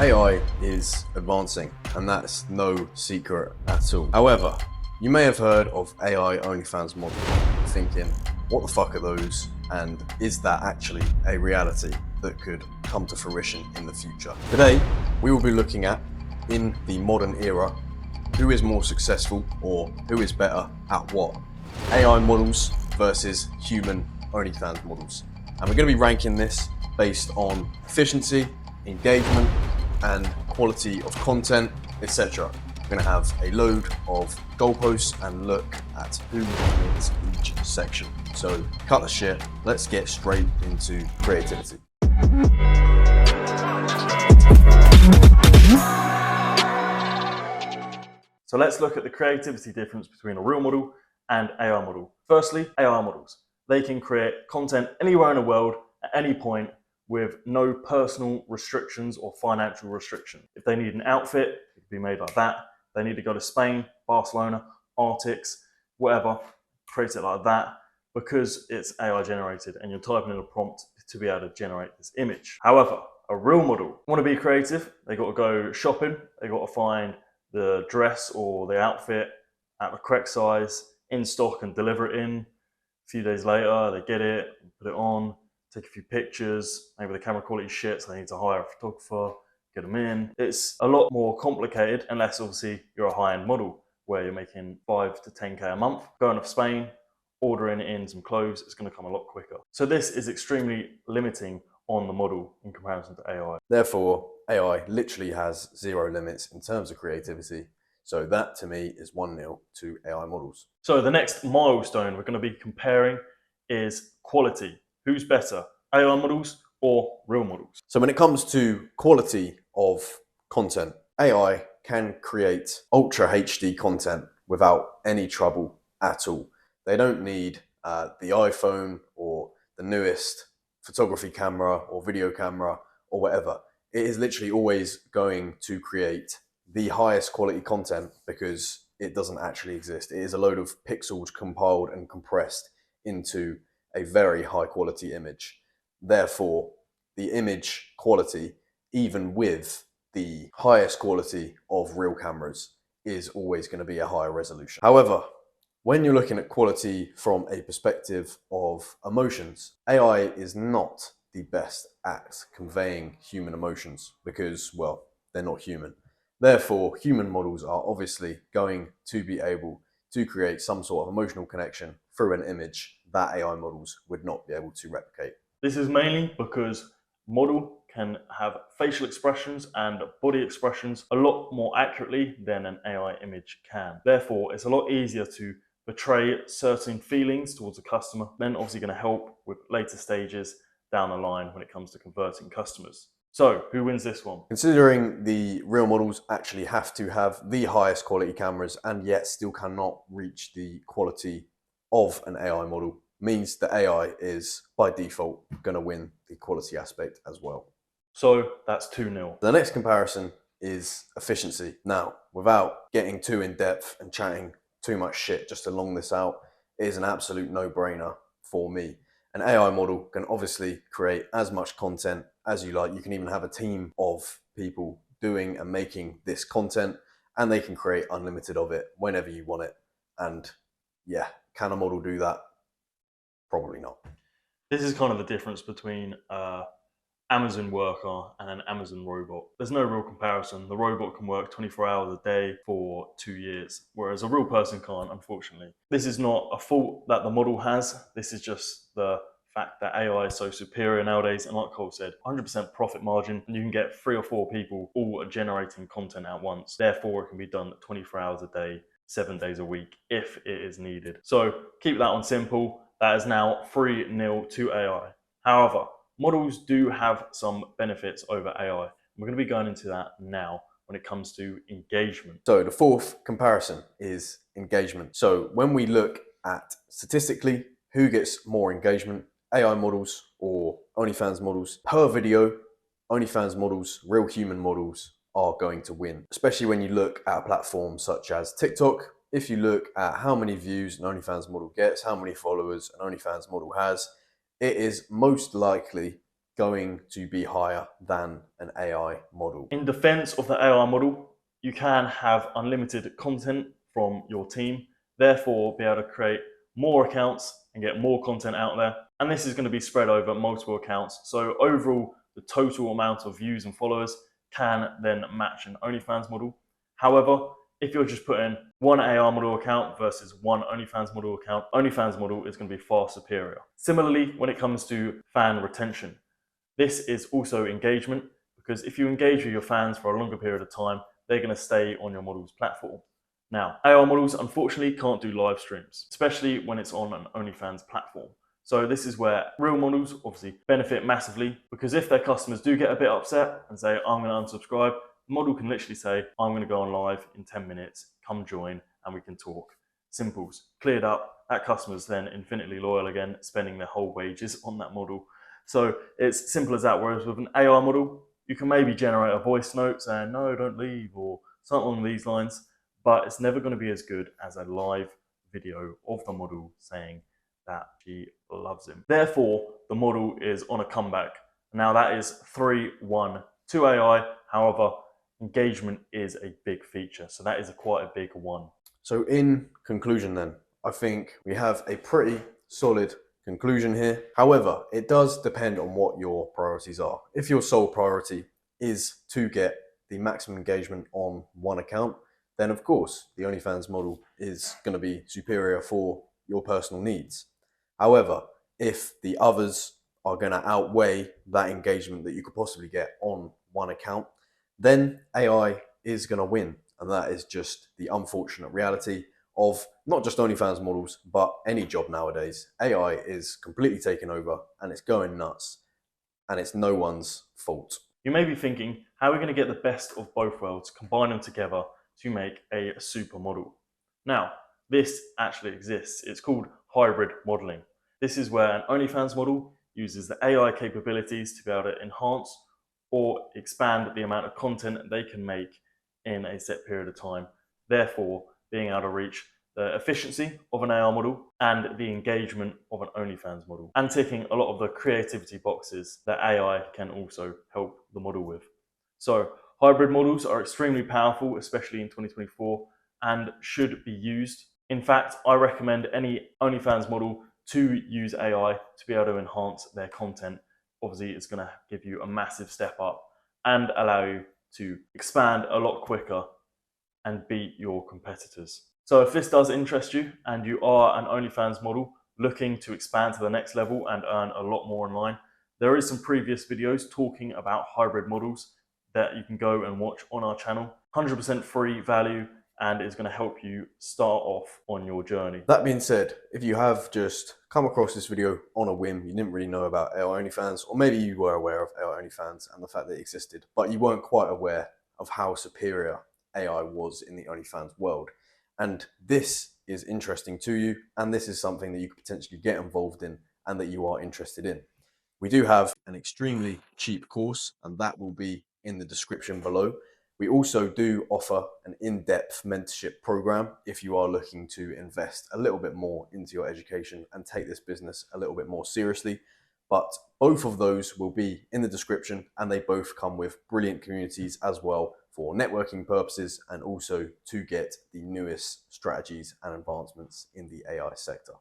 AI is advancing, and that's no secret at all. However, you may have heard of AI OnlyFans model, thinking, what the fuck are those? And is that actually a reality that could come to fruition in the future? Today, we will be looking at, in the modern era, who is more successful or who is better at what? AI models versus human OnlyFans models. And we're going to be ranking this based on efficiency, engagement, and quality of content, etc. We're going to have a load of goalposts and look at who wins each section. So cut the shit, let's get straight into creativity. So let's look at the creativity difference between a real model and AI model. Firstly, AI models. They can create content anywhere in the world at any point with no personal restrictions or financial restrictions. If they need an outfit, it can be made like that. They need to go to Spain, Barcelona, Arctics, whatever, create it like that, because it's AI generated and you're typing in a prompt to be able to generate this image. However, a real model want to be creative, they got to go shopping, they got to find the dress or the outfit at the correct size, in stock, and deliver it in. A few days later, they get it, put it on, take a few pictures, maybe the camera quality is shit, so they need to hire a photographer, get them in. It's a lot more complicated, unless obviously you're a high-end model where you're making 5 to 10K a month. Going to Spain, ordering in some clothes, it's going to come a lot quicker. So this is extremely limiting on the model in comparison to AI. Therefore, AI literally has zero limits in terms of creativity. So that to me is 1-0 to AI models. So the next milestone we're going to be comparing is quality. Who's better, AI models or real models? So when it comes to quality of content, AI can create ultra HD content without any trouble at all. They don't need the iPhone or the newest photography camera or video camera or whatever. It is literally always going to create the highest quality content because it doesn't actually exist. It is a load of pixels compiled and compressed into a very high quality image. Therefore, the image quality, even with the highest quality of real cameras, is always going to be a higher resolution. However, when you're looking at quality from a perspective of emotions, AI is not the best at conveying human emotions because, well, they're not human. Therefore, human models are obviously going to be able to create some sort of emotional connection through an image that AI models would not be able to replicate. This is mainly because model can have facial expressions and body expressions a lot more accurately than an AI image can. Therefore, it's a lot easier to portray certain feelings towards a customer, then obviously going to help with later stages down the line when it comes to converting customers. So who wins this one? Considering the real models actually have to have the highest quality cameras and yet still cannot reach the quality of an AI model, means that AI is by default going to win the quality aspect as well. So that's 2-0. The next comparison is efficiency. Now, without getting too in depth and chatting too much shit just to long this out, it is an absolute no-brainer for me. An AI model can obviously create as much content as you like. You can even have a team of people doing and making this content, and they can create unlimited of it whenever you want it. And yeah, can a model do that? Probably not. This is kind of the difference between Amazon worker and an Amazon robot. There's no real comparison. The robot can work 24 hours a day for 2 years, whereas a real person can't, unfortunately. This is not a fault that the model has. This is just the fact that AI is so superior nowadays. And like Cole said, 100% profit margin, and you can get 3 or 4 people all generating content at once. Therefore, it can be done 24 hours a day, 7 days a week, if it is needed. So keep that one simple. That is now 3-0 to AI. However, models do have some benefits over AI. We're going to be going into that now when it comes to engagement. So the fourth comparison is engagement. So when we look at statistically who gets more engagement, AI models or OnlyFans models per video, OnlyFans models, real human models are going to win. Especially when you look at a platform such as TikTok. If you look at how many views an OnlyFans model gets, how many followers an OnlyFans model has, it is most likely going to be higher than an AI model. In defense of the AI model, you can have unlimited content from your team, therefore be able to create more accounts and get more content out there. And this is going to be spread over multiple accounts. So overall, the total amount of views and followers can then match an OnlyFans model. However, if you're just putting one AI model account versus one OnlyFans model account, OnlyFans model is going to be far superior. Similarly, when it comes to fan retention, this is also engagement, because if you engage with your fans for a longer period of time, they're going to stay on your model's platform. Now, AI models unfortunately can't do live streams, especially when it's on an OnlyFans platform. So this is where real models obviously benefit massively, because if their customers do get a bit upset and say, I'm going to unsubscribe, the model can literally say, I'm going to go on live in 10 minutes, come join and we can talk. Simples, cleared up. That customer's then infinitely loyal again, spending their whole wages on that model. So it's simple as that. Whereas with an AI model, you can maybe generate a voice note saying, no, don't leave, or something along these lines, but it's never going to be as good as a live video of the model saying that she loves him. Therefore, the model is on a comeback. Now that is 3-1 to AI. However, engagement is a big feature. So that is quite a big one. So in conclusion then, I think we have a pretty solid conclusion here. However, it does depend on what your priorities are. If your sole priority is to get the maximum engagement on one account, then of course the OnlyFans model is going to be superior for your personal needs. However, if the others are going to outweigh that engagement that you could possibly get on one account, then AI is going to win. And that is just the unfortunate reality of not just OnlyFans models, but any job nowadays. AI is completely taking over and it's going nuts, and it's no one's fault. You may be thinking, how are we going to get the best of both worlds, combine them together to make a supermodel? Now, this actually exists. It's called hybrid modeling. This is where an OnlyFans model uses the AI capabilities to be able to enhance or expand the amount of content they can make in a set period of time, therefore being able to reach the efficiency of an AI model and the engagement of an OnlyFans model, and ticking a lot of the creativity boxes that AI can also help the model with. So hybrid models are extremely powerful, especially in 2024, and should be used. In fact, I recommend any OnlyFans model to use AI to be able to enhance their content. Obviously, it's going to give you a massive step up and allow you to expand a lot quicker and beat your competitors. So if this does interest you and you are an OnlyFans model looking to expand to the next level and earn a lot more online, there is some previous videos talking about hybrid models that you can go and watch on our channel. 100% free value, and it's going to help you start off on your journey. That being said, if you have just come across this video on a whim, you didn't really know about AI OnlyFans, or maybe you were aware of AI OnlyFans and the fact that it existed, but you weren't quite aware of how superior AI was in the OnlyFans world, and this is interesting to you, and this is something that you could potentially get involved in and that you are interested in, we do have an extremely cheap course, and that will be in the description below. We also do offer an in-depth mentorship program if you are looking to invest a little bit more into your education and take this business a little bit more seriously. But both of those will be in the description, and they both come with brilliant communities as well for networking purposes and also to get the newest strategies and advancements in the AI sector.